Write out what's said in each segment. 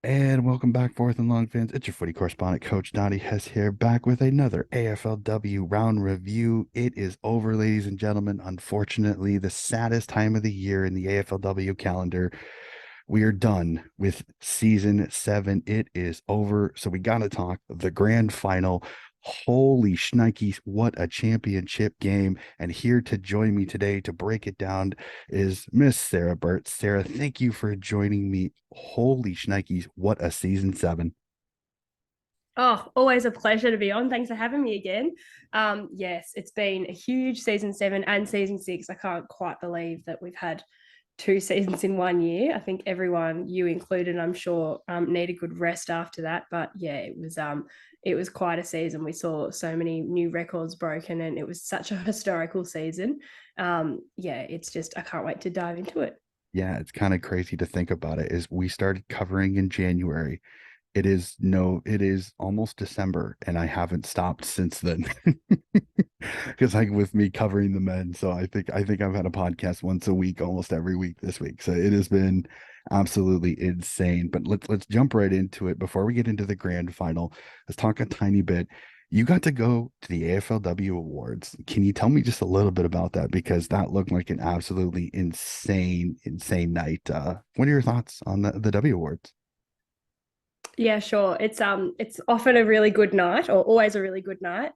And welcome back, Fourth and Long fans. It's your footy correspondent, Coach Donnie Hess here, back with another AFLW round review. It is over, ladies and gentlemen. Unfortunately, the saddest time of the year in the AFLW calendar. We are done with season 7. It is over. So we got to talk the grand final. Holy shnikes, what a championship game. And here to join me today to break it down is Miss Sarah Burt. Sarah, thank you for joining me. Holy shnikes, what a season 7. Oh, always a pleasure to be on. Thanks for having me again. Yes, it's been a huge season 7 and season 6. I can't quite believe that we've had two seasons in 1 year. I think everyone, you included, I'm sure, need a good rest after that. But yeah, it was quite a season. We saw so many new records broken, and it was such a historical season. Yeah, it's just I can't wait to dive into it. Yeah, it's kind of crazy to think about it. Is we started covering in January. It is almost December, and I haven't stopped since then. Because like with me covering the men, so I think I've had a podcast once a week, almost every week this week. So it has been absolutely insane. But let's jump right into it. Before we get into the grand final, let's talk a tiny bit. You got to go to the AFLW Awards. Can you tell me just a little bit about that? Because that looked like an absolutely insane, insane night. What are your thoughts on the W Awards? Yeah, sure. It's often a really good night, or always a really good night.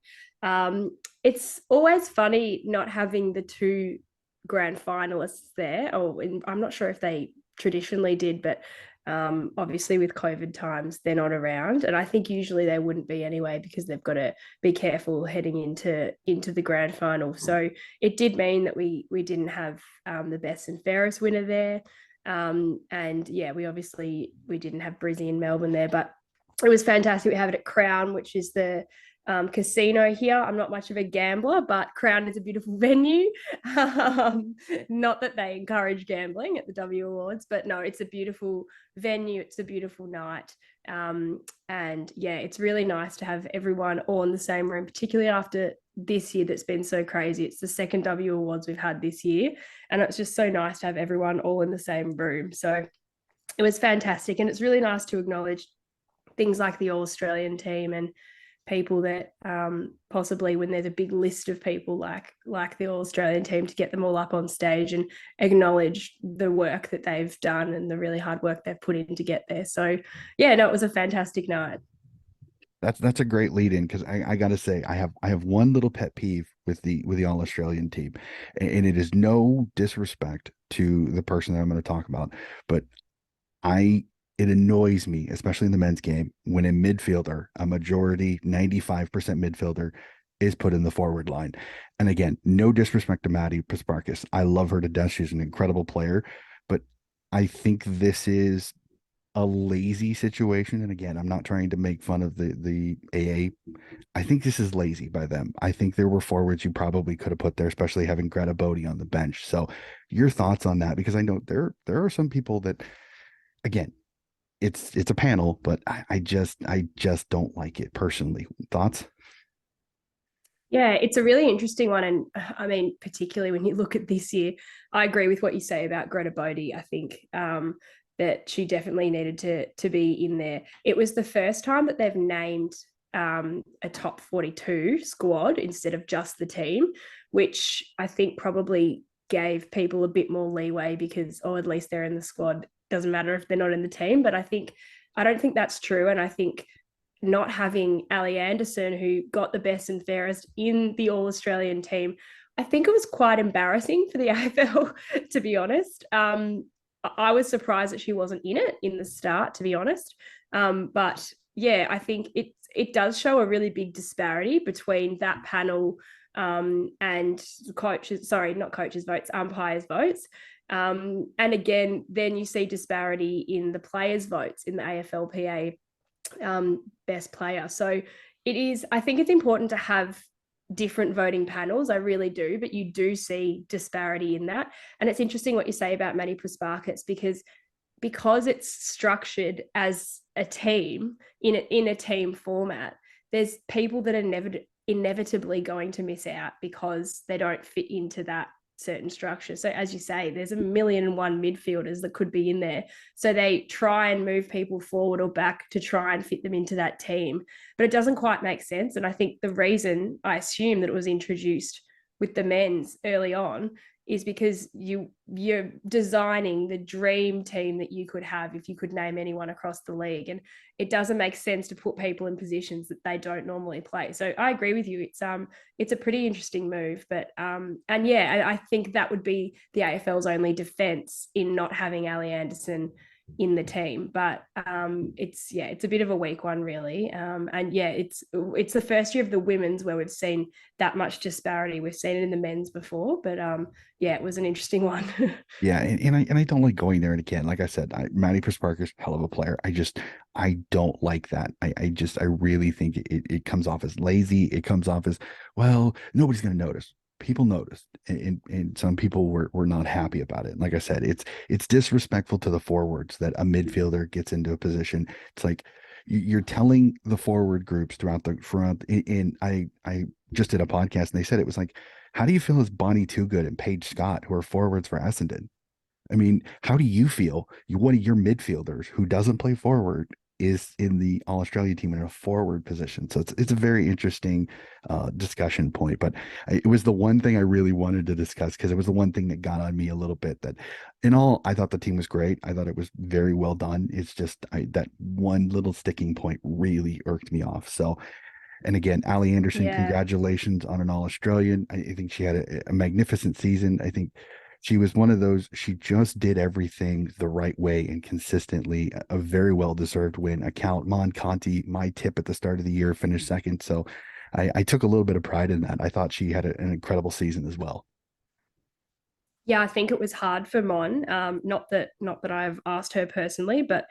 It's always funny not having the two grand finalists there. I'm not sure if they traditionally did, but obviously with COVID times, they're not around, and I think usually they wouldn't be anyway because they've got to be careful heading into the grand final. So it did mean that we didn't have the best and fairest winner there. And yeah, we didn't have Brizzy in Melbourne there, but it was fantastic. We have it at Crown, which is the casino here. I'm not much of a gambler, but Crown is a beautiful venue. Not that they encourage gambling at the W Awards, but no, it's a beautiful venue. It's a beautiful night. And yeah, it's really nice to have everyone all in the same room, particularly after this year that's been so crazy. It's the second W Awards we've had this year, and it's just so nice to have everyone all in the same room. So it was fantastic, and it's really nice to acknowledge things like the All Australian team and people that possibly when there's a big list of people like the All Australian team, to get them all up on stage and acknowledge the work that they've done and the really hard work they've put in to get there. So yeah, no, it was a fantastic night. That's a great lead in because I gotta say I have one little pet peeve with the All Australian team, and it is no disrespect to the person that I'm going to talk about, but I it annoys me, especially in the men's game, when a midfielder, a majority 95% midfielder, is put in the forward line. And again, no disrespect to Maddie Pasparkis. I love her to death. She's an incredible player, but I think this is a lazy situation. And again, I'm not trying to make fun of the AA. I think this is lazy by them. I think there were forwards you probably could have put there, especially having Greta Bodie on the bench. So your thoughts on that? Because I know there are some people that again, it's a panel, but I just don't like it personally. Thoughts? Yeah, it's a really interesting one. And I mean, particularly when you look at this year, I agree with what you say about Greta Bodie. I think that she definitely needed to be in there. It was the first time that they've named a top 42 squad instead of just the team, which I think probably gave people a bit more leeway because, oh, at least they're in the squad. Doesn't matter if they're not in the team. But I don't think that's true. And I think not having Ali Anderson, who got the best and fairest in the All Australian team, I think it was quite embarrassing for the AFL, to be honest. I was surprised that she wasn't in it in the start, to be honest. But yeah, I think it does show a really big disparity between that panel and coaches, sorry, not coaches' votes, umpires' votes. And again, then you see disparity in the players' votes in the AFLPA best player. So I think it's important to have different voting panels. I really do, but you do see disparity in that. And it's interesting what you say about Manny Prasparkis because it's structured as a team in a team format. There's people that are never inevitably going to miss out because they don't fit into certain structure. So as you say, there's a million and one midfielders that could be in there. So they try and move people forward or back to try and fit them into that team. But it doesn't quite make sense. And I think the reason I assume that it was introduced with the men's early on is because you're designing the dream team that you could have if you could name anyone across the league, and it doesn't make sense to put people in positions that they don't normally play. So I agree with you. It's a pretty interesting move, but and yeah, I think that would be the AFL's only defense in not having Ali Anderson in the team. But it's a bit of a weak one, really. And yeah, it's the first year of the women's where we've seen that much disparity. We've seen it in the men's before, but yeah, it was an interesting one. Yeah, and I don't like going there and again. Like I said, Maddie Parker's hell of a player. I don't like that. I really think it comes off as lazy. It comes off as, well, nobody's gonna notice. People noticed, and some people were not happy about it. Like I said, it's disrespectful to the forwards that a midfielder gets into a position. It's like you're telling the forward groups throughout the front. And I just did a podcast and they said it was like, how do you feel as Bonnie Toogood and Paige Scott, who are forwards for Essendon? I mean, how do you feel? One of your midfielders who doesn't play forward is in the All Australia team in a forward position. So it's a very interesting discussion point. But it was the one thing I really wanted to discuss because it was the one thing that got on me a little bit. That in all, I thought the team was great. I thought it was very well done. It's just that one little sticking point really irked me off. So and again, Ali Anderson, Yeah. congratulations on an All Australian. I think she had a magnificent season. I think she was one of those, she just did everything the right way and consistently. A very well deserved win. Account Mon Conti, my tip at the start of the year, finished second. So I took a little bit of pride in that. I thought she had an incredible season as well. Yeah, I think it was hard for Mon. Not that I've asked her personally, but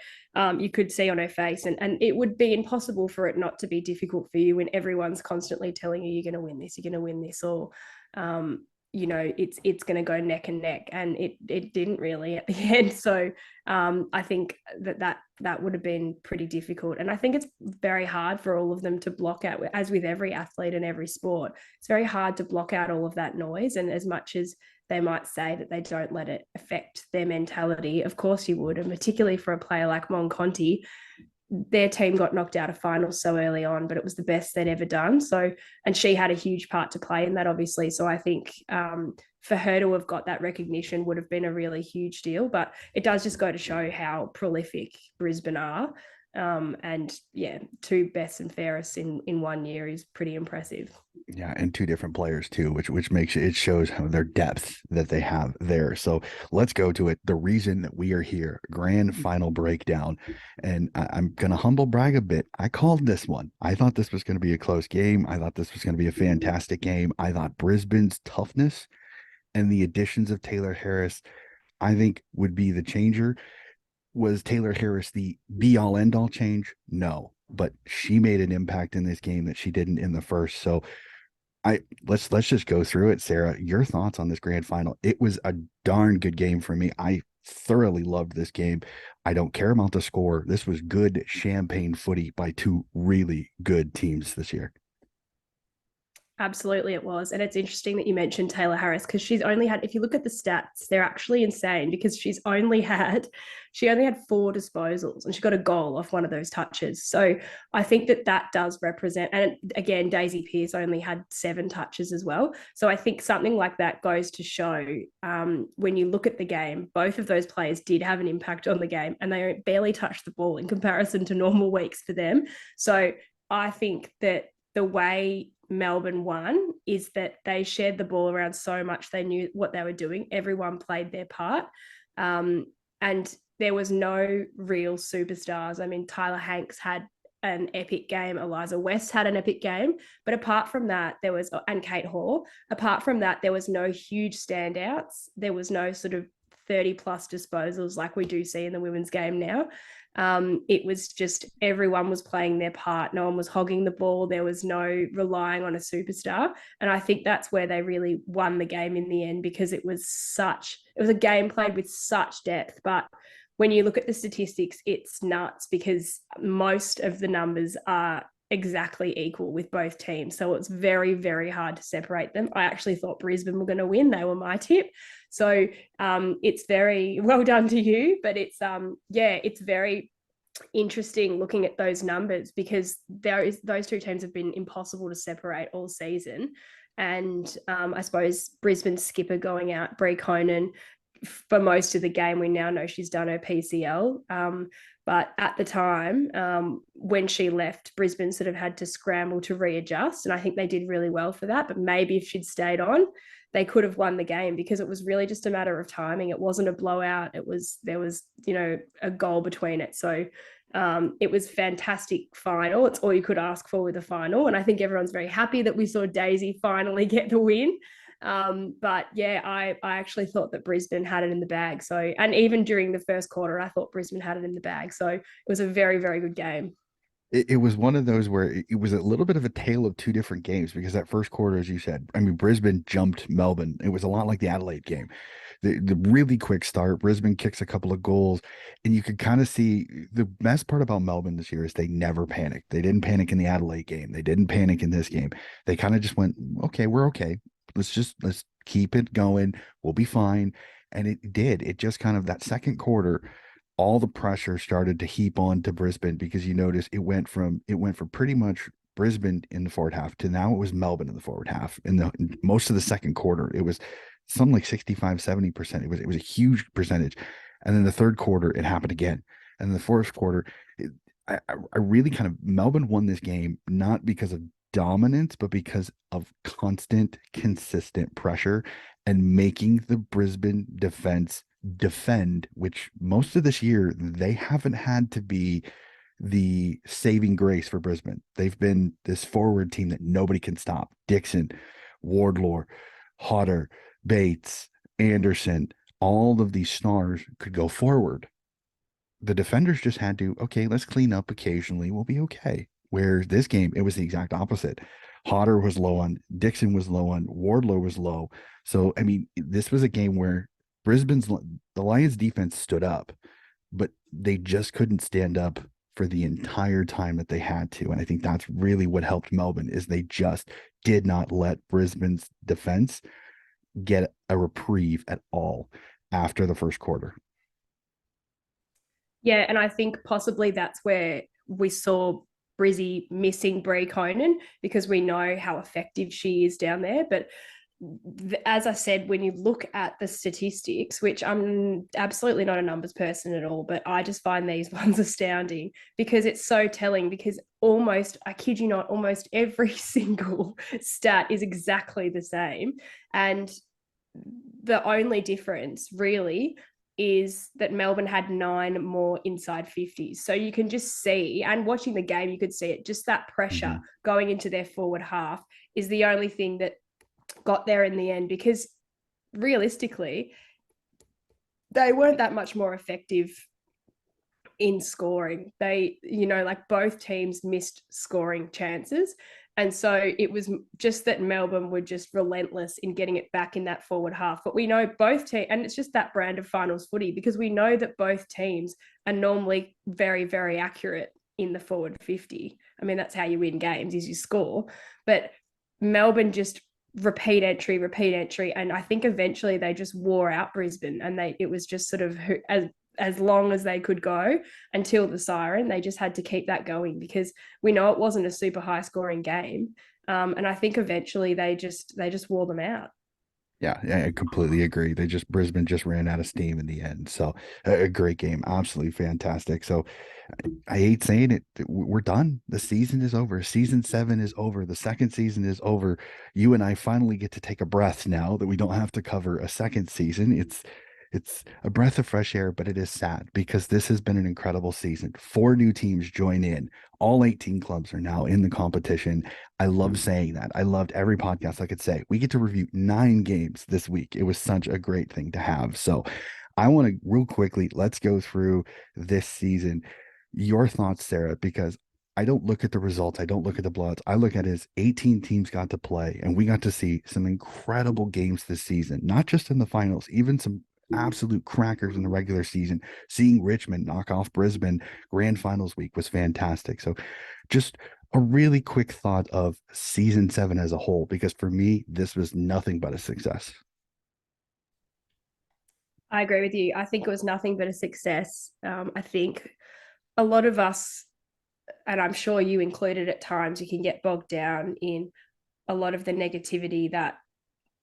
you could see on her face, and it would be impossible for it not to be difficult for you when everyone's constantly telling you you're going to win this, you're going to win this, or it's going to go neck and neck, and it didn't really at the end. So I think that would have been pretty difficult, and I think it's very hard for all of them to block out, as with every athlete in every sport. It's very hard to block out all of that noise, and as much as they might say that they don't let it affect their mentality. Of course you would, and particularly for a player like Mon Conti, their team got knocked out of finals so early on, but it was the best they'd ever done. So, and she had a huge part to play in that, obviously. So I think for her to have got that recognition would have been a really huge deal. But it does just go to show how prolific Brisbane are. And yeah, two best and fairest in 1 year is pretty impressive. Yeah, and two different players too, which makes it shows how their depth that they have there. So let's go to it. The reason that we are here, grand final breakdown. And I'm gonna humble brag a bit. I called this one. I thought this was gonna be a close game. I thought this was gonna be a fantastic game. I thought Brisbane's toughness and the additions of Taylor Harris, I think would be the changer. Was Taylor Harris the be all end all change? No, but she made an impact in this game that she didn't in the first. So I let's just go through it, Sarah. Your thoughts on this grand final? It was a darn good game for me. I thoroughly loved this game. I don't care about the score. This was good champagne footy by two really good teams this year. Absolutely, it was. And it's interesting that you mentioned Taylor Harris because she's only had, if you look at the stats, they're actually insane because she only had 4 disposals and she got a goal off one of those touches. So I think that does represent, and again, Daisy Pearce only had 7 touches as well. So I think something like that goes to show when you look at the game, both of those players did have an impact on the game and they barely touched the ball in comparison to normal weeks for them. So I think that the way Melbourne won is that they shared the ball around so much. They knew what they were doing. Everyone played their part. And there was no real superstars. I mean, Tyler Hanks had an epic game. Eliza West had an epic game. But apart from that, and Kate Hall, apart from that, there was no huge standouts. There was no sort of 30 plus disposals like we do see in the women's game now. It was just everyone was playing their part. No one was hogging the ball. There was no relying on a superstar. And I think that's where they really won the game in the end because it was a game played with such depth. But when you look at the statistics, it's nuts because most of the numbers are exactly equal with both teams. So it's very, very hard to separate them. I actually thought Brisbane were going to win. They were my tip. So it's very well done to you. But it's very interesting looking at those numbers because those two teams have been impossible to separate all season. And I suppose Brisbane's skipper going out, Brie Conan, for most of the game, we now know she's done her PCL. But at the time, when she left, Brisbane sort of had to scramble to readjust. And I think they did really well for that. But maybe if she'd stayed on, they could have won the game because it was really just a matter of timing. It wasn't a blowout. There was, a goal between it. So it was fantastic final. It's all you could ask for with a final. And I think everyone's very happy that we saw Daisy finally get the win. But yeah, I actually thought that Brisbane had it in the bag. So, and even during the first quarter, I thought Brisbane had it in the bag. So it was a very, very good game. It was one of those where it was a little bit of a tale of two different games because that first quarter, as you said, I mean, Brisbane jumped Melbourne. It was a lot like the Adelaide game. The really quick start, Brisbane kicks a couple of goals, and you could kind of see the best part about Melbourne this year is they never panicked. They didn't panic in the Adelaide game. They didn't panic in this game. They kind of just went, okay, we're okay. Let's keep it going. We'll be fine. And it did. It just kind of that second quarter all the pressure started to heap on to Brisbane because you notice it went from pretty much Brisbane in the forward half to now it was Melbourne in the forward half. In most of the second quarter, it was something like 65-70%. It was a huge percentage. And then the third quarter, it happened again. And then the fourth quarter, I really kind of Melbourne won this game not because of dominance, but because of constant, consistent pressure and making the Brisbane defense defend, which most of this year they haven't had to be the saving grace for Brisbane. They've been this forward team that nobody can stop. Dixon, Wardlaw, Hodder, Bates, Anderson, all of these stars could go forward. The defenders just had to, okay, let's clean up occasionally. We'll be okay. Where this game, it was the exact opposite. Hodder was low on, Dixon was low on, Wardlow was low. So, I mean, this was a game where the Lions defense stood up, but they just couldn't stand up for the entire time that they had to. And I think that's really what helped Melbourne is they just did not let Brisbane's defense get a reprieve at all after the first quarter. Yeah, and I think possibly that's where we saw Brizzy missing Brie Conan because we know how effective she is down there. But as I said, when you look at the statistics, which I'm absolutely not a numbers person at all, but I just find these ones astounding because it's so telling. Because almost, I kid you not, almost every single stat is exactly the same. And the only difference really is that Melbourne had 9 more inside 50s. So you can just see, and watching the game, you could see it, just that pressure Mm-hmm. going into their forward half is the only thing that got there in the end because realistically, they weren't that much more effective in scoring. They, like both teams missed scoring chances. And so it was just that Melbourne were just relentless in getting it back in that forward half. But we know both teams, and it's just that brand of finals footy because we know that both teams are normally very, very accurate in the forward 50. I mean, that's how you win games is you score. But Melbourne just repeat entry. And I think eventually they just wore out Brisbane and it was just sort of as long as they could go until the siren. They just had to keep that going because we know it wasn't a super high scoring game. And I think eventually they just wore them out. Yeah, I completely agree. Brisbane just ran out of steam in the end. So a great game, absolutely fantastic. So I hate saying it, we're done. The season is over. Season 7 is over. The second season is over. You and I finally get to take a breath now that we don't have to cover a second season. It's a breath of fresh air, but it is sad because this has been an incredible season. 4 new teams join in. All 18 clubs are now in the competition. I love saying that. I loved every podcast I could say. We get to review 9 games this week. It was such a great thing to have. So I want to real quickly, let's go through this season. Your thoughts, Sarah, because I don't look at the results. I don't look at the bloods. I look at it as 18 teams got to play, and we got to see some incredible games this season, not just in the finals, even some absolute crackers in the regular season. Seeing Richmond knock off Brisbane grand finals week was fantastic. So just a really quick thought of season 7 as a whole, because for me, this was nothing but a success. I agree with you. I think it was nothing but a success. I think a lot of us, and I'm sure you included at times, you can get bogged down in a lot of the negativity that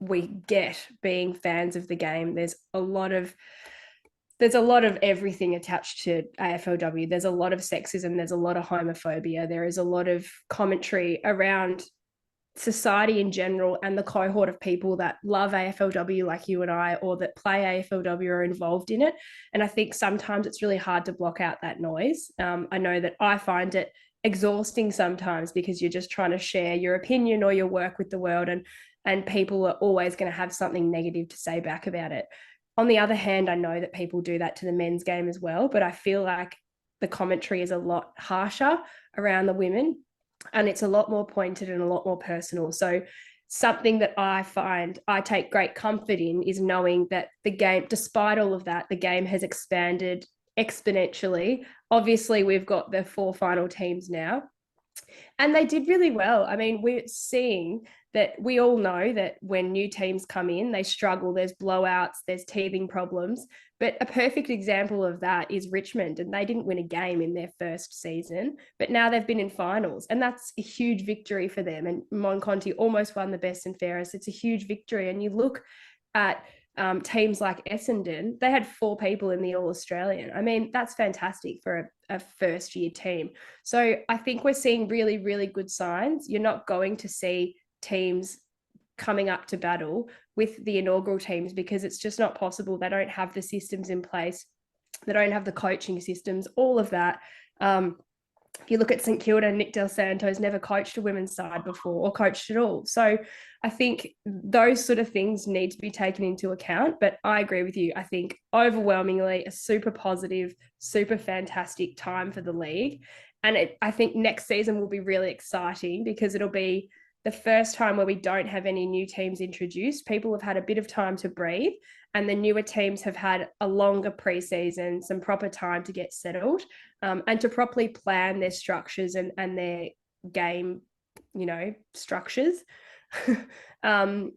we get being fans of the game. There's a lot of everything attached to AFLW. There's a lot of sexism, there's a lot of homophobia, there is a lot of commentary around society in general and the cohort of people that love AFLW like you and I, or that play AFLW, are involved in it. And I think sometimes it's really hard to block out that noise. I know that I find it exhausting sometimes because you're just trying to share your opinion or your work with the world, and people are always going to have something negative to say back about it. On the other hand, I know that people do that to the men's game as well, but I feel like the commentary is a lot harsher around the women, and it's a lot more pointed and a lot more personal. So something that I find I take great comfort in is knowing that the game, despite all of that, the game has expanded exponentially. Obviously, we've got the 4 final teams now, and they did really well. I mean, we're seeing that, we all know that when new teams come in, they struggle. There's blowouts, there's teething problems. But a perfect example of that is Richmond, and they didn't win a game in their first season, but now they've been in finals, and that's a huge victory for them. And Monconti almost won the best and fairest. It's a huge victory. And you look at teams like Essendon, they had 4 people in the All Australian. I mean, that's fantastic for a first year team. So I think we're seeing really, really good signs. You're not going to see teams coming up to battle with the inaugural teams because it's just not possible. They don't have the systems in place. They don't have the coaching systems, all of that. If you look at St Kilda, Nick Del Santo's never coached a women's side before or coached at all. So I think those sort of things need to be taken into account. But I agree with you. I think overwhelmingly a super positive, super fantastic time for the league. And I think next season will be really exciting because it'll be the first time where we don't have any new teams introduced. People have had a bit of time to breathe, and the newer teams have had a longer preseason, some proper time to get settled, and to properly plan their structures and their game, structures. um,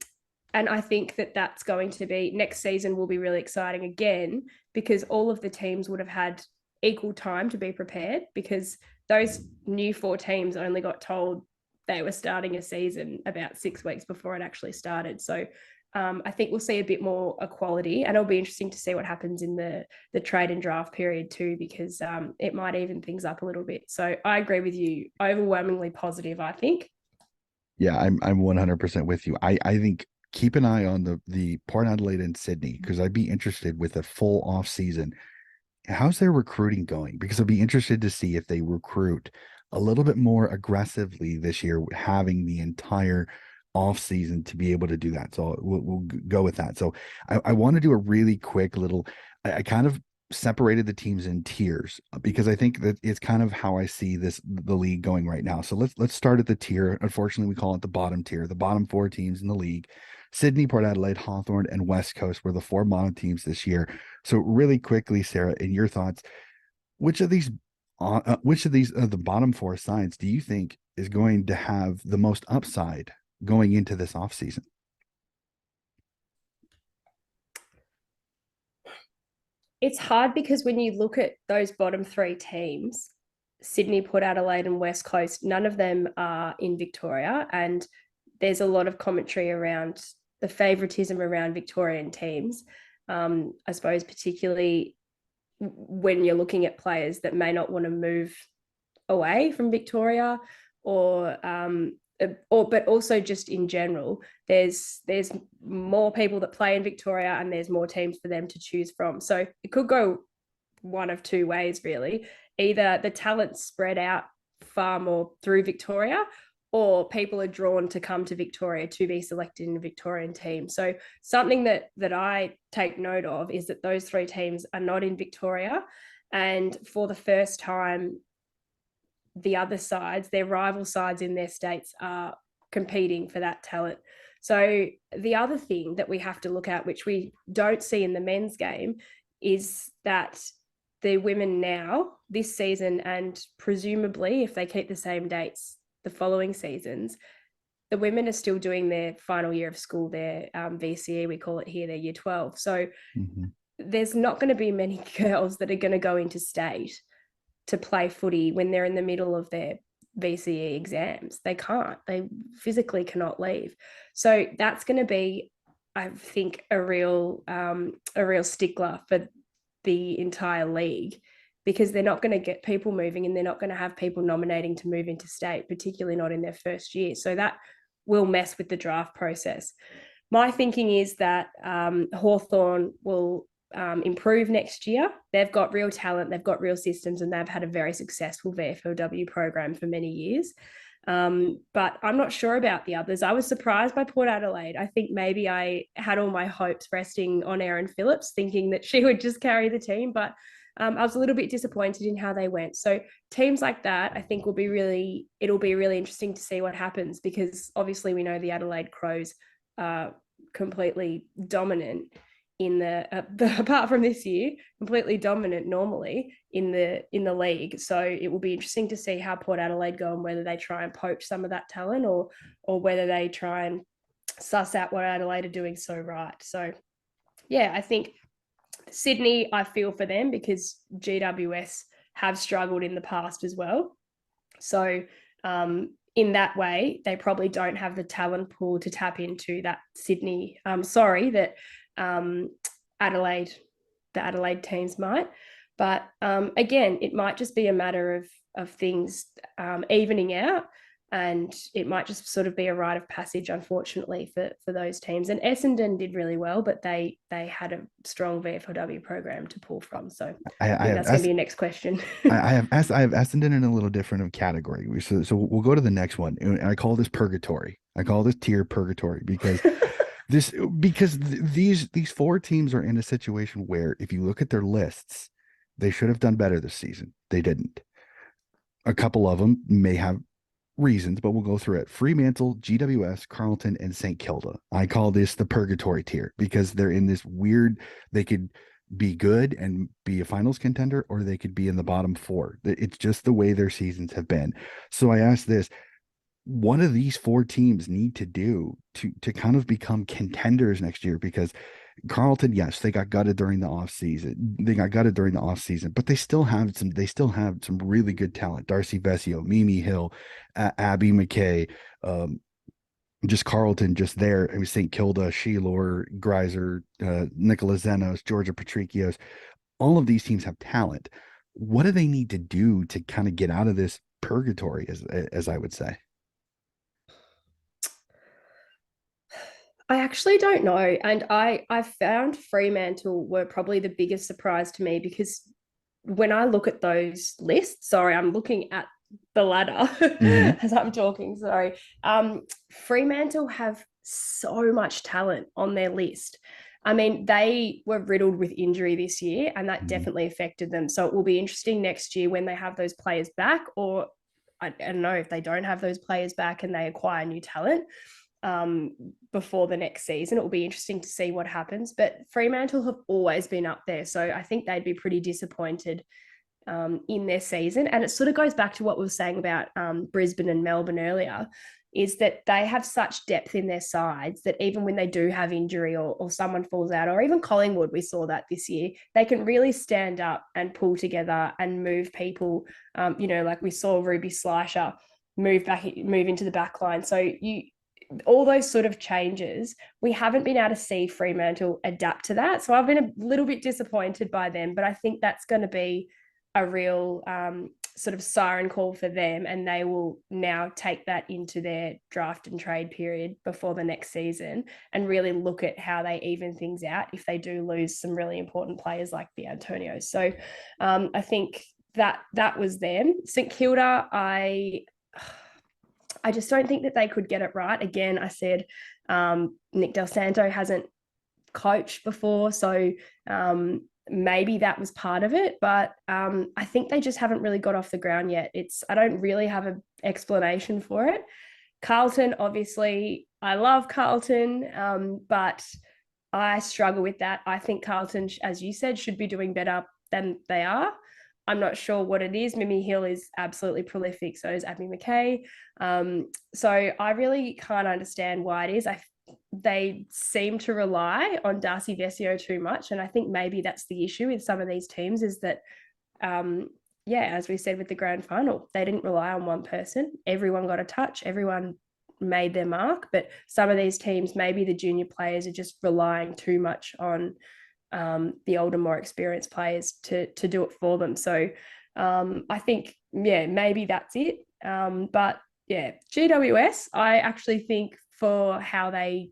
and I think that that's going to be, next season will be really exciting again, because all of the teams would have had equal time to be prepared, because those new 4 teams only got told they were starting a season about 6 weeks before it actually started. So I think we'll see a bit more equality, and it'll be interesting to see what happens in the trade and draft period too, because it might even things up a little bit. So I agree with you, overwhelmingly positive, I think. Yeah, I'm 100% with you. I think keep an eye on the Port Adelaide and Sydney, because I'd be interested with a full off season. How's their recruiting going? Because I'd be interested to see if they recruit a little bit more aggressively this year, having the entire off season to be able to do that. So we'll go with that. So I want to do a really quick little. I kind of separated the teams in tiers because I think that it's kind of how I see the league going right now. So let's start at the tier. Unfortunately, we call it the bottom tier. The bottom 4 teams in the league: Sydney, Port Adelaide, Hawthorn, and West Coast were the 4 bottom teams this year. So really quickly, Sarah, in your thoughts, which of these the bottom 4 sides do you think is going to have the most upside going into this offseason? It's hard because when you look at those bottom 3 teams, Sydney, Port Adelaide, and West Coast, none of them are in Victoria. And there's a lot of commentary around the favouritism around Victorian teams. I suppose, particularly when you're looking at players that may not want to move away from Victoria, or but also just in general, there's more people that play in Victoria, and there's more teams for them to choose from. So it could go one of 2 ways, really. Either the talent's spread out far more through Victoria, or people are drawn to come to Victoria to be selected in a Victorian team. So something that I take note of is that those 3 teams are not in Victoria, and for the first time, the other sides, their rival sides in their states, are competing for that talent. So the other thing that we have to look at, which we don't see in the men's game, is that the women now this season, and presumably if they keep the same dates the following seasons, the women are still doing their final year of school, their VCE, we call it here, their year 12. So Mhm. there's not going to be many girls that are going to go into state to play footy when they're in the middle of their VCE exams. They can't. They physically cannot leave. So that's going to be, I think, a real stickler for the entire league, because they're not going to get people moving and they're not going to have people nominating to move into state, particularly not in their first year. So that will mess with the draft process. My thinking is that Hawthorn will improve next year. They've got real talent, they've got real systems, and they've had a very successful VFLW program for many years. But I'm not sure about the others. I was surprised by Port Adelaide. I think maybe I had all my hopes resting on Erin Phillips, thinking that she would just carry the team, but I was a little bit disappointed in how they went. So teams like that, I think it'll be really interesting to see what happens, because obviously we know the Adelaide Crows are completely dominant in apart from this year, completely dominant normally in the league. So it will be interesting to see how Port Adelaide go, and whether they try and poach some of that talent, or whether they try and suss out what Adelaide are doing so right. So yeah, I think Sydney, I feel for them, because GWS have struggled in the past as well. So in that way, they probably don't have the talent pool to tap into that Sydney. That um, Adelaide, the Adelaide teams might. But again, it might just be a matter of things evening out, and it might just sort of be a rite of passage, unfortunately, for those teams. And Essendon did really well, but they had a strong VFLW program to pull from. So I I think have that's going to be your next question. I have Essendon in a little different of category. So we'll go to the next one. And I call this purgatory. I call this tier purgatory because these four teams are in a situation where, if you look at their lists, they should have done better this season. They didn't. A couple of them may have reasons, but we'll go through it. Fremantle, GWS, Carlton, and St. Kilda. I call this the purgatory tier because they're in this weird, they could be good and be a finals contender, or they could be in the bottom four. It's just the way their seasons have been. So I asked this, what do these four teams need to do to kind of become contenders next year? Because Carlton, yes, they got gutted during the off season. They got gutted during the off season, but they still have some. They still have some really good talent. Darcy Vesio, Mimi Hill, Abby McKay, just Carlton, just there. I mean, St. Kilda, Sheilor, Greiser, Nicola Zenos, Georgia Patrikios. All of these teams have talent. What do they need to do to kind of get out of this purgatory, as I would say? I actually don't know. And I found Fremantle were probably the biggest surprise to me, because when I look at those lists, sorry, I'm looking at the ladder Hmm. as I'm talking, sorry. Fremantle have so much talent on their list. I mean, they were riddled with injury this year, and that Hmm. definitely affected them. So it will be interesting next year when they have those players back, or I don't know, if they don't have those players back and they acquire new talent um, before the next season. It will be interesting to see what happens. But Fremantle have always been up there, so I think they'd be pretty disappointed in their season. And it sort of goes back to what we were saying about Brisbane and Melbourne earlier, is that they have such depth in their sides that even when they do have injury, or someone falls out, or even Collingwood, we saw that this year, they can really stand up and pull together and move people. Like we saw Ruby Slisher move into the back line. So all those sort of changes, we haven't been able to see Fremantle adapt to that. So I've been a little bit disappointed by them, but I think that's going to be a real sort of siren call for them, and they will now take that into their draft and trade period before the next season, and really look at how they even things out if they do lose some really important players like the Antonio. So I think that was them. St Kilda, I just don't think that they could get it right. Again, I said Nick Del Santo hasn't coached before, so maybe that was part of it. But I think they just haven't really got off the ground yet. I don't really have an explanation for it. Carlton, obviously, I love Carlton, but I struggle with that. I think Carlton, as you said, should be doing better than they are. I'm not sure what it is. Mimi Hill is absolutely prolific. So is Abby McKay. So I really can't understand why it is. They seem to rely on Darcy Vesio too much. And I think maybe that's the issue with some of these teams is that, yeah, as we said with the grand final, they didn't rely on one person. Everyone got a touch. Everyone made their mark. But some of these teams, maybe the junior players are just relying too much on the older, more experienced players to do it for them. So I think, yeah, maybe that's it. But yeah, GWS, I actually think for how they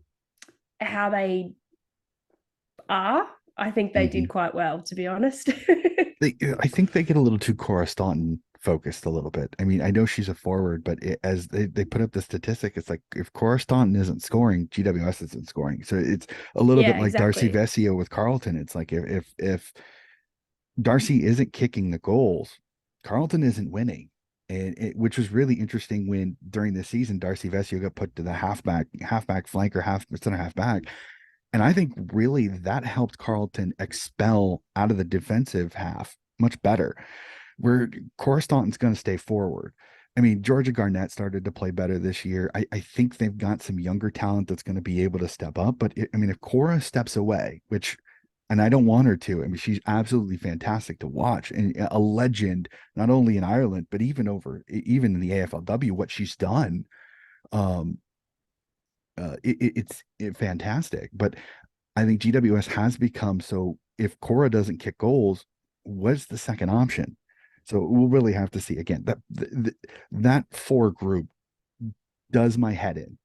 are, I think they Mhm. did quite well, to be honest. I think they get a little too Cora Staunton focused a little bit. I mean, I know she's a forward, but as they put up the statistic, it's like if Cora Staunton isn't scoring, GWS isn't scoring. So it's a little bit Yeah, like Darcy exactly. Vesio with Carlton. It's like if Darcy isn't kicking the goals, Carlton isn't winning. Which was really interesting when during the season Darcy Vesio got put to the halfback flank or half center halfback. And I think really that helped Carlton expel out of the defensive half much better. Where Cora Staunton's going to stay forward. I mean, Georgia Garnett started to play better this year. I think they've got some younger talent that's going to be able to step up. But I mean, if Cora steps away, which, and I don't want her to, I mean, she's absolutely fantastic to watch and a legend, not only in Ireland, but even in the AFLW, what she's done. Um, it's fantastic. But I think GWS has become so if Cora doesn't kick goals, what's the second option? So we'll really have to see again that four group does my head in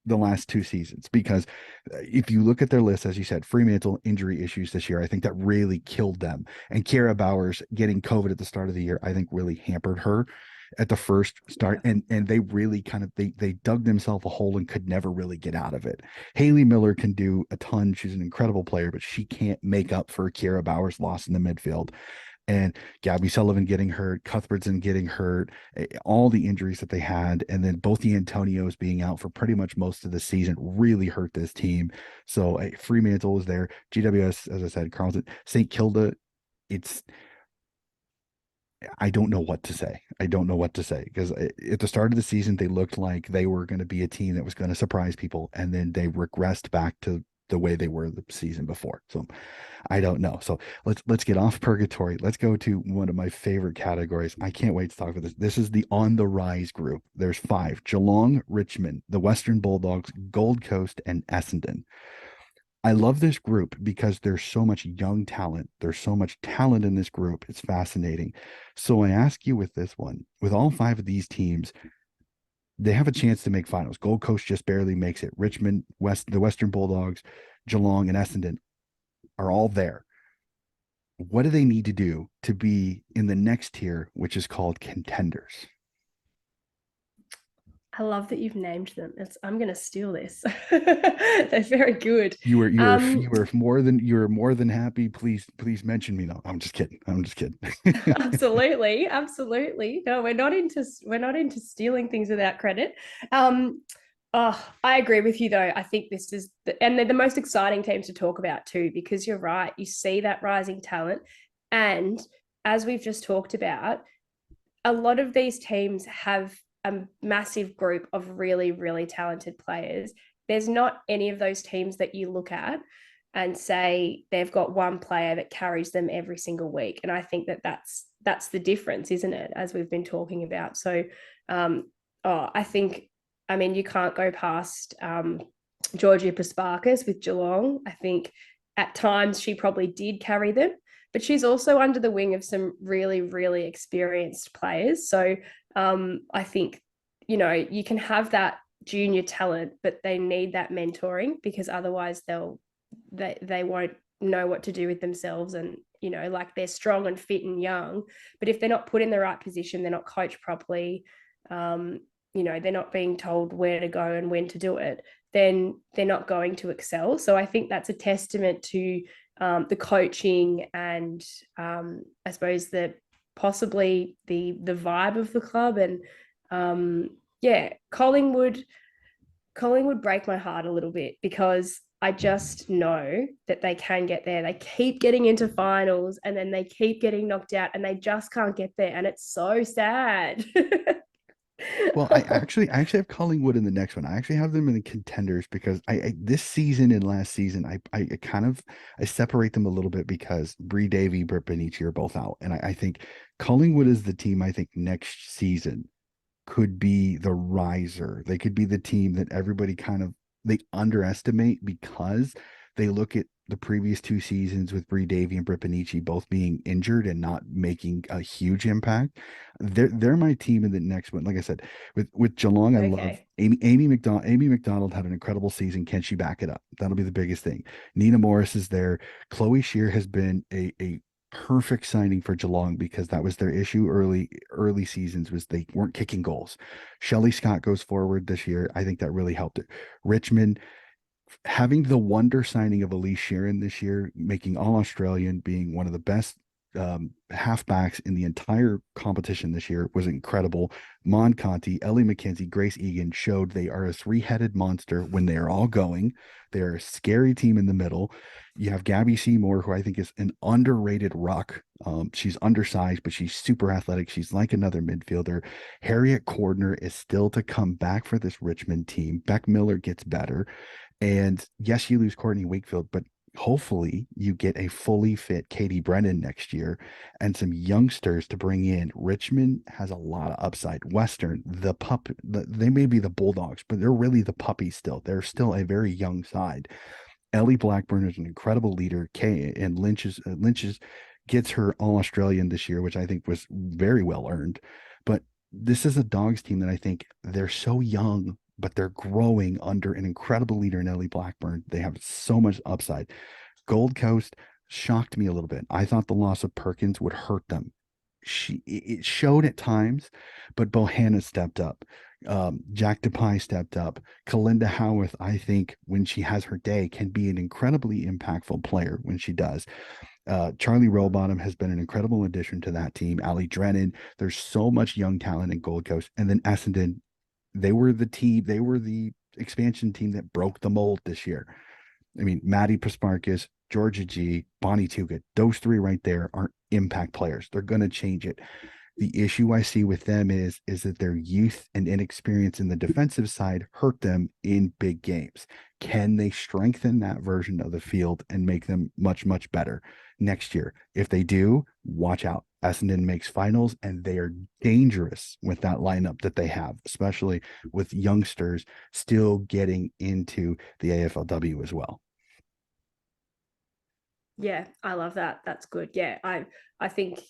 the last two seasons because if you look at their list, as you said, Fremantle injury issues this year, I think that really killed them. And Kara Bowers getting COVID at the start of the year, I think really hampered her at the first start. Yeah. And they really kind of they dug themselves a hole and could never really get out of it. Haley Miller can do a ton. She's an incredible player, but she can't make up for Kara Bowers' loss in the midfield and Gabby Sullivan getting hurt, Cuthbertson getting hurt, all the injuries that they had, and then both the Antonios being out for pretty much most of the season really hurt this team. So Fremantle was there, GWS, as I said, Carlton, St. Kilda. It's I don't know what to say. I don't know what to say because at the start of the season they looked like they were going to be a team that was going to surprise people, and then they regressed back to the way they were the season before. So I don't know. So let's get off purgatory. Let's go to one of my favorite categories. I can't wait to talk about this. This is the on the rise group. There's five: Geelong, Richmond, the Western Bulldogs, Gold Coast, and Essendon. I love this group because there's so much young talent. There's so much talent in this group. It's fascinating. So I ask you with this one, with all five of these teams, they have a chance to make finals. Gold Coast just barely makes it. Richmond, the Western Bulldogs, Geelong, and Essendon are all there. What do they need to do to be in the next tier, which is called contenders? I love that you've named them. I'm going to steal this. They're very good. You were more than happy. Please mention me. No, I'm just kidding. I'm just kidding. Absolutely, absolutely. No, we're not into stealing things without credit. Um, oh, I agree with you though. I think this is and they're the most exciting teams to talk about too, because you're right. You see that rising talent, and as we've just talked about, a lot of these teams have a massive group of really, really talented players. There's not any of those teams that you look at and say they've got one player that carries them every single week. And I think that that's the difference, isn't it? As we've been talking about. So, I think, I mean, you can't go past Georgia Pasparkas with Geelong. I think at times she probably did carry them, but she's also under the wing of some really, really experienced players. So I think, you can have that junior talent, but they need that mentoring because otherwise they won't know what to do with themselves. And, like they're strong and fit and young, but if they're not put in the right position, they're not coached properly, they're not being told where to go and when to do it, then they're not going to excel. So I think that's a testament to the coaching and I suppose the possibly the vibe of the club. And yeah, Collingwood break my heart a little bit because I just know that they can get there. They keep getting into finals and then they keep getting knocked out and they just can't get there. And it's so sad. Well, I actually have Collingwood in the next one. I actually have them in the contenders because this season and last season I kind of I separate them a little bit because Bree Davy, Britt Benici are both out, and I think Collingwood is the team I think next season could be the riser. They could be the team that everybody kind of they underestimate because they look at the previous two seasons with Bree Davy and Britt Benici both being injured and not making a huge impact. They're my team in the next one. Like I said, with Geelong, I love Okay. Amy McDonald. Amy McDonald had an incredible season. Can she back it up? That'll be the biggest thing. Nina Morris is there. Chloe Shear has been a perfect signing for Geelong because that was their issue early seasons was they weren't kicking goals. Shelley Scott goes forward this year. I think that really helped it. Richmond having the wonder signing of Elise Sheeran this year, making All Australian, being one of the best halfbacks in the entire competition this year was incredible. Mon Conti, Ellie McKenzie, Grace Egan showed they are a three-headed monster when they are all going. They're a scary team in the middle. You have Gabby Seymour, who I think is an underrated ruck. She's undersized, but she's super athletic. She's like another midfielder. Harriet Cordner is still to come back for this Richmond team. Beck Miller gets better. And yes, you lose Courtney Wakefield, but hopefully you get a fully fit Katie Brennan next year and some youngsters to bring in. Richmond has a lot of upside. Western, they may be the Bulldogs, but they're really the puppies still. They're still a very young side. Ellie Blackburn is an incredible leader. Kay and Lynch's gets her All Australian this year, which I think was very well earned. But this is a Dogs team that I think they're so young, but they're growing under an incredible leader in Ellie Blackburn. They have so much upside. Gold Coast shocked me a little bit. I thought the loss of Perkins would hurt them. It showed at times, but Bohanna stepped up. Jack DePie stepped up. Kalinda Howarth, I think, when she has her day, can be an incredibly impactful player when she does. Charlie Rowbottom has been an incredible addition to that team. Ali Drennan, there's so much young talent in Gold Coast. And then Essendon, they were the expansion team that broke the mold this year. I mean, Maddie Prasparkas, Georgia G, Bonnie Tuga, those three right there aren't impact players. They're going to change it. The issue I see with them is that their youth and inexperience in the defensive side hurt them in big games. Can they strengthen that version of the field and make them much, much better next year? If they do, watch out. Essendon makes finals and they are dangerous with that lineup that they have, especially with youngsters still getting into the AFLW as well. Yeah, I love that. That's good. Yeah, I think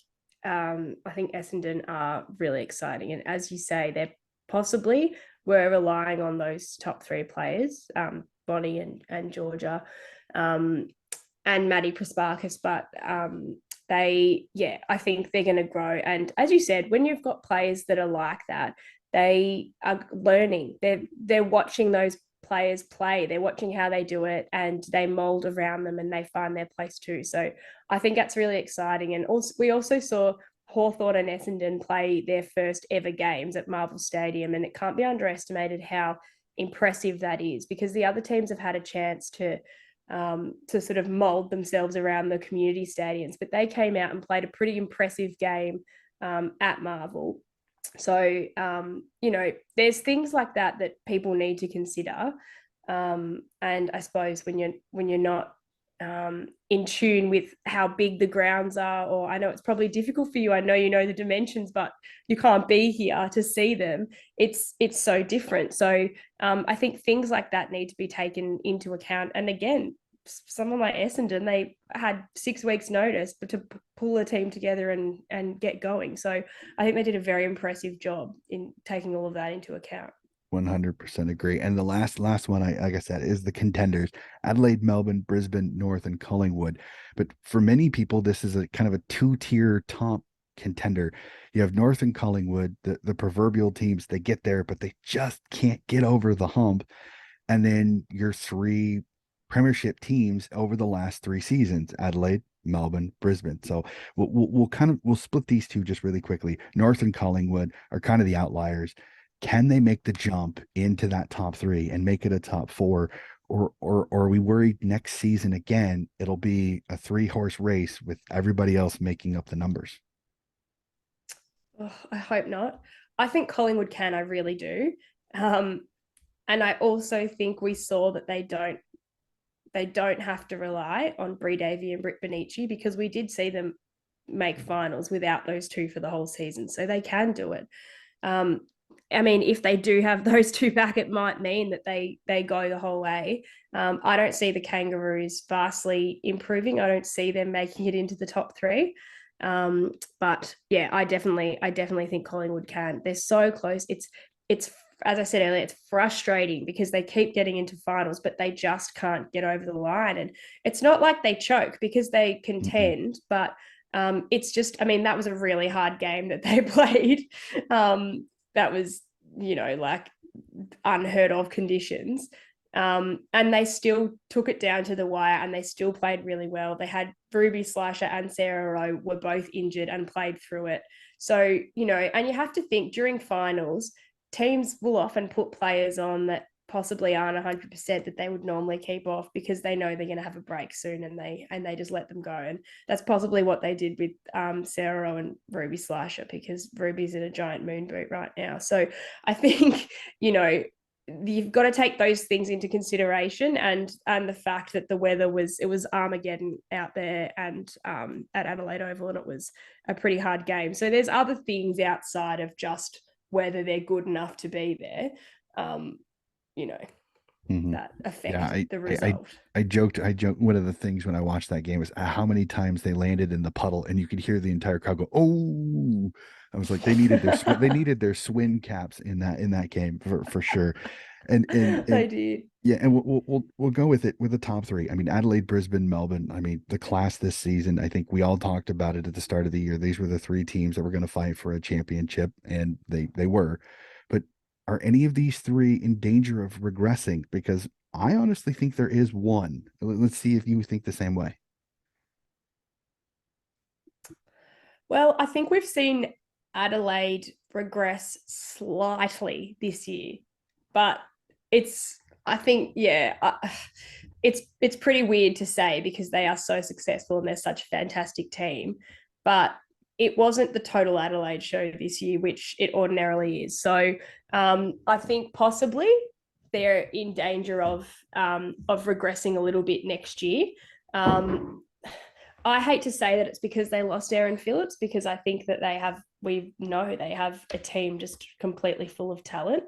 Essendon are really exciting. And as you say, they're possibly we're relying on those top three players, Bonnie and Georgia, um, and Maddie Prasparkas, but I think they're going to grow. And as you said, when you've got players that are like that, they are learning. They're watching those players play. They're watching how they do it, and they mold around them, and they find their place too. So I think that's really exciting. And also, we also saw Hawthorn and Essendon play their first ever games at Marvel Stadium, and it can't be underestimated how impressive that is because the other teams have had a chance to sort of mold themselves around the community stadiums, but they came out and played a pretty impressive game at Marvel. So there's things like that that people need to consider, and I suppose when you're not in tune with how big the grounds are, or I know it's probably difficult for you. I know you know the dimensions, but you can't be here to see them. It's so different. So I think things like that need to be taken into account. And again, someone like Essendon, they had 6 weeks notice but to pull a team together and get going. So I think they did a very impressive job in taking all of that into account. 100% agree. And the last one, like I said, is the contenders: Adelaide, Melbourne, Brisbane, North, and Collingwood. But for many people, this is a kind of a two-tier top contender. You have North and Collingwood, the proverbial teams. They get there, but they just can't get over the hump. And then your three premiership teams over the last 3 seasons: Adelaide, Melbourne, Brisbane. So we'll split these two just really quickly. North and Collingwood are kind of the outliers. Can they make the jump into that top three and make it a top four? or are we worried next season again it'll be a three-horse race with everybody else making up the numbers? Oh, I hope not. I think Collingwood can. I really do. Um, and I also think we saw that they don't have to rely on Bree Davy and Britt Benici because we did see them make finals without those two for the whole season. So they can do it. Um, I mean, if they do have those two back, it might mean that they go the whole way. I don't see the Kangaroos vastly improving. I don't see them making it into the top three. But yeah, I definitely think Collingwood can. They're so close. It's as I said earlier, it's frustrating because they keep getting into finals, but they just can't get over the line. And it's not like they choke because they Mm-mm. contend, but it's just, I mean, that was a really hard game that they played. That was, like unheard of conditions. And they still took it down to the wire and they still played really well. They had Ruby Slasher and Sarah Rowe were both injured and played through it. So, and you have to think during finals, teams will often put players on that possibly aren't 100% that they would normally keep off because they know they're going to have a break soon and they just let them go. And that's possibly what they did with Sarah and Ruby Slasher because Ruby's in a giant moon boot right now. So I think you know you've got to take those things into consideration and the fact that the weather was Armageddon out there and at Adelaide Oval and it was a pretty hard game. So there's other things outside of just whether they're good enough to be there. Um, you know, Hmm. that Yeah, affect I, the I, I, result. I joked. One of the things when I watched that game was how many times they landed in the puddle, and you could hear the entire crowd go, "Oh!" I was like, they needed their swim caps in that game for sure, and They did. yeah, and we'll go with it with the top three. I mean, Adelaide, Brisbane, Melbourne. I mean, the class this season. I think we all talked about it at the start of the year. These were the three teams that were going to fight for a championship, and they were. But are any of these three in danger of regressing? Because I honestly think there is one. Let's see if you think the same way. Well, I think we've seen Adelaide regress slightly this year, but it's I think yeah, it's pretty weird to say because they are so successful and they're such a fantastic team, but it wasn't the total Adelaide show this year, which it ordinarily is. So I think possibly they're in danger of regressing a little bit next year. Um, I hate to say that it's because they lost Aaron Phillips because I think that we know they have a team just completely full of talent.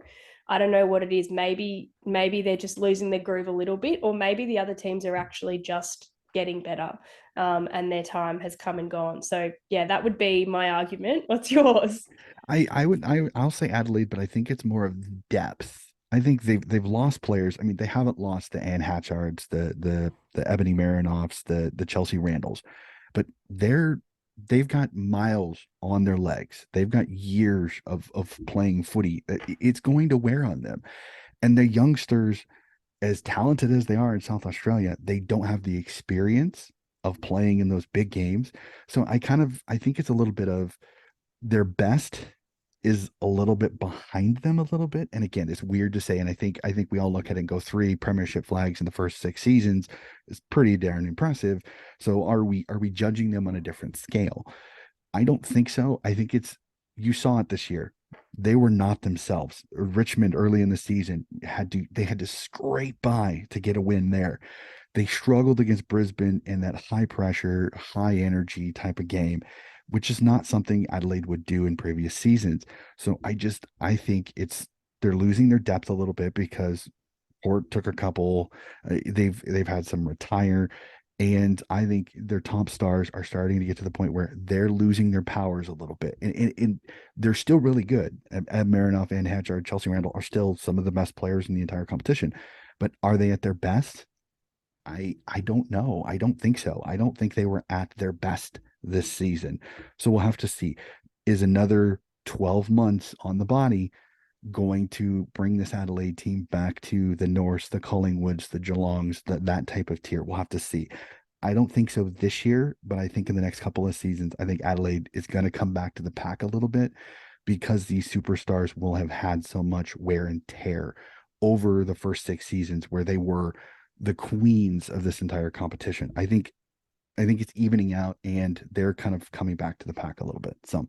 I don't know what it is. Maybe they're just losing their groove a little bit, or maybe the other teams are actually just getting better, and their time has come and gone. So yeah, that would be my argument. What's yours? I'll say Adelaide, but I think it's more of depth. I think they've lost players. I mean, they haven't lost the Ann Hatchards, the Ebony Marinoffs, the Chelsea Randalls, but they've got miles on their legs. They've got years of playing footy. It's going to wear on them. And the youngsters, as talented as they are in South Australia, they don't have the experience of playing in those big games. So I think it's a little bit of their best is a little bit behind them a little bit. And again, it's weird to say. And I think we all look at it and go three premiership flags in the first 6 seasons is pretty darn impressive. So are we judging them on a different scale? I don't think so. I think it's you saw it this year. They were not themselves. Richmond early in the season had to scrape by to get a win there. They struggled against Brisbane in that high pressure, high energy type of game, which is not something Adelaide would do in previous seasons. So I think they're losing their depth a little bit because Port took a couple. They've had some retire, and I think their top stars are starting to get to the point where they're losing their powers a little bit, and they're still really good. Ed Marinoff and Hatchard, Chelsea Randall are still some of the best players in the entire competition, but are they at their best? I don't know. I don't think so. I don't think they were at their best this season. So we'll have to see. Is another 12 months on the body going to bring this Adelaide team back to the Norse, the Collingwoods, the Geelongs, that type of tier? We'll have to see. I don't think so this year, but I think in the next couple of seasons, I think Adelaide is going to come back to the pack a little bit because these superstars will have had so much wear and tear over the first 6 seasons where they were the queens of this entire competition. I think it's evening out and they're kind of coming back to the pack a little bit. So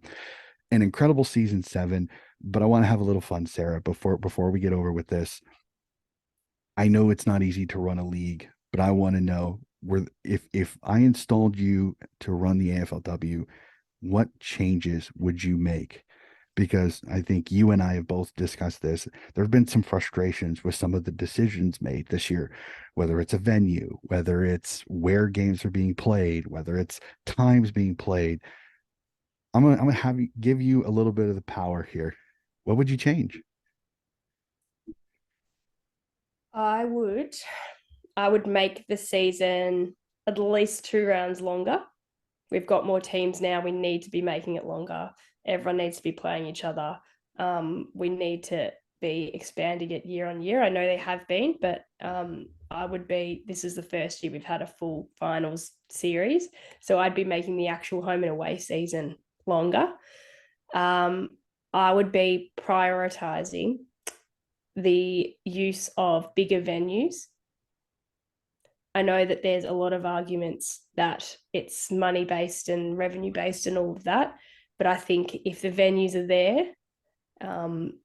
an incredible season 7, but I want to have a little fun, Sarah, before we get over with this. I know it's not easy to run a league, but I want to know where if I installed you to run the AFLW, what changes would you make? Because I think you and I have both discussed this. There have been some frustrations with some of the decisions made this year, whether it's a venue, whether it's where games are being played, whether it's times being played. I'm gonna give you a little bit of the power here. What would you change? I would I would make the season at least 2 rounds longer. We've got more teams now. We need to be making it longer. Everyone needs to be playing each other. We need to be expanding it year on year. I know they have been, but this is the first year we've had a full finals series. So I'd be making the actual home and away season longer. Um, I would be prioritizing the use of bigger venues. I know that there's a lot of arguments that it's money based and revenue based and all of that. But I think if the venues are there, um,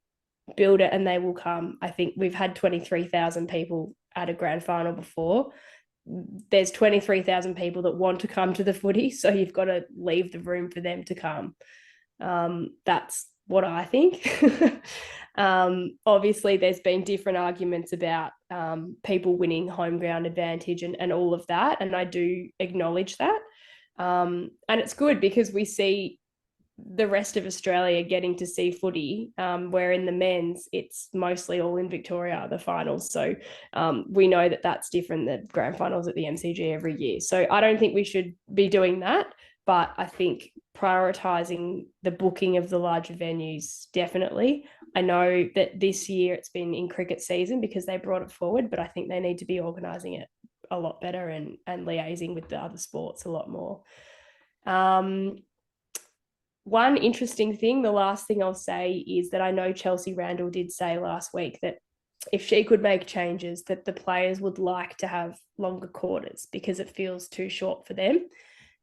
build it and they will come. I think we've had 23,000 people at a grand final before. There's 23,000 people that want to come to the footy. So you've got to leave the room for them to come. That's what I think. Obviously, there's been different arguments about people winning home ground advantage and all of that. And I do acknowledge that. And it's good because we see the rest of Australia getting to see footy, where in the men's, it's mostly all in Victoria, the finals. So we know that that's different, the grand finals at the MCG every year. So I don't think we should be doing that. But I think prioritising the booking of the larger venues, definitely. I know that this year it's been in cricket season because they brought it forward, but I think they need to be organising it a lot better and liaising with the other sports a lot more. One interesting thing, the last thing I'll say is that I know Chelsea Randall did say last week that if she could make changes, that the players would like to have longer quarters because it feels too short for them.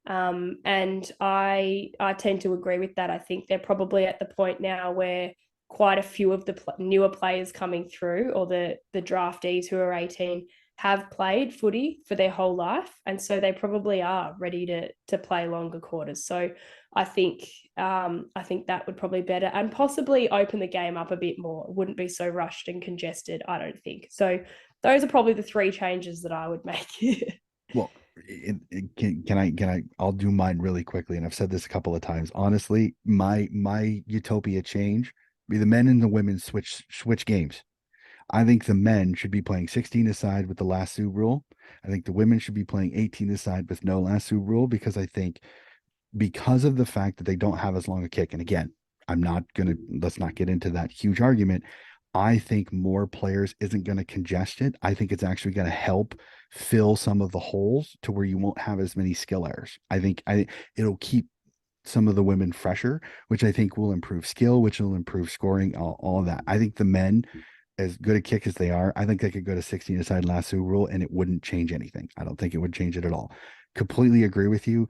And I tend to agree with that. I think they're probably at the point now where quite a few of the newer players coming through, or the draftees who are 18, have played footy for their whole life, and so they probably are ready to play longer quarters. So I think that would probably better and possibly open the game up a bit more. It wouldn't be so rushed and congested, I don't think. So those are probably the 3 changes that I would make. Well, I'll do mine really quickly, and I've said this a couple of times. Honestly, my utopia change be the men and the women switch games. I think the men should be playing 16 aside with the lasso rule. I think the women should be playing 18 aside with no lasso rule, because I think because of the fact that they don't have as long a kick. And again, let's not get into that huge argument. I think more players isn't going to congest it. I think it's actually going to help fill some of the holes to where you won't have as many skill errors. It'll keep some of the women fresher, which I think will improve skill, which will improve scoring, all of that. I think the men, as good a kick as they are, I think they could go to 16 aside lasso rule and it wouldn't change anything. I don't think it would change it at all. Completely agree with you.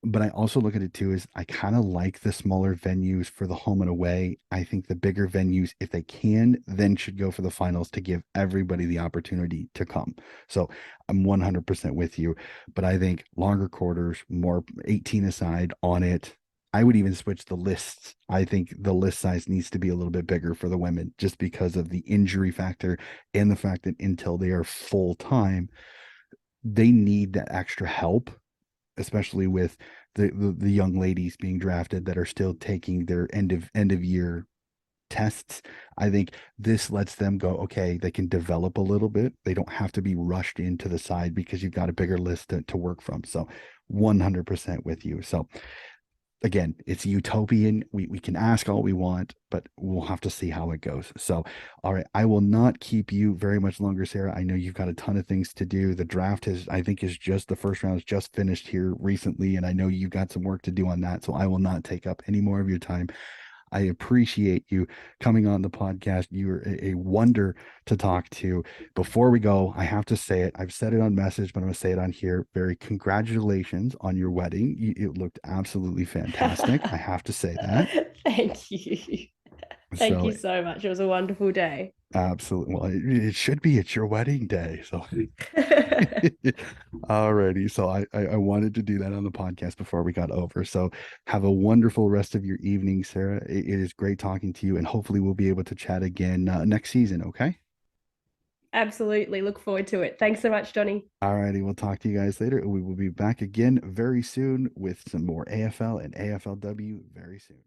But I also look at it too as I kind of like the smaller venues for the home and away. I think the bigger venues, if they can, then should go for the finals to give everybody the opportunity to come. So I'm 100% with you. But I think longer quarters, more 18 aside on it. I would even switch the lists. I think the list size needs to be a little bit bigger for the women just because of the injury factor and the fact that until they are full time, they need that extra help, especially with the young ladies being drafted that are still taking their end of year tests. I think this lets them go, okay, they can develop a little bit. They don't have to be rushed into the side because you've got a bigger list to work from. So 100% with you. So again, it's utopian. We can ask all we want, but we'll have to see how it goes. So, all right, I will not keep you very much longer, Sarah. I know you've got a ton of things to do. The draft I think, is just the first round is just finished here recently, and I know you've got some work to do on that. So I will not take up any more of your time. I appreciate you coming on the podcast. You're a wonder to talk to. Before we go, I have to say it. I've said it on message, but I'm going to say it on here. Very congratulations on your wedding. It looked absolutely fantastic. I have to say that. Thank you. Thank So you so much. It was a wonderful day. absolutely. Well, it should be. It's your wedding day. So alrighty. So I wanted to do that on the podcast before we got over. So have a wonderful rest of your evening, Sarah. It is great talking to you, and hopefully we'll be able to chat again next season. Okay. Absolutely. Look forward to it. Thanks so much, Johnny. Alrighty. We'll talk to you guys later. We will be back again very soon with some more AFL and AFLW very soon.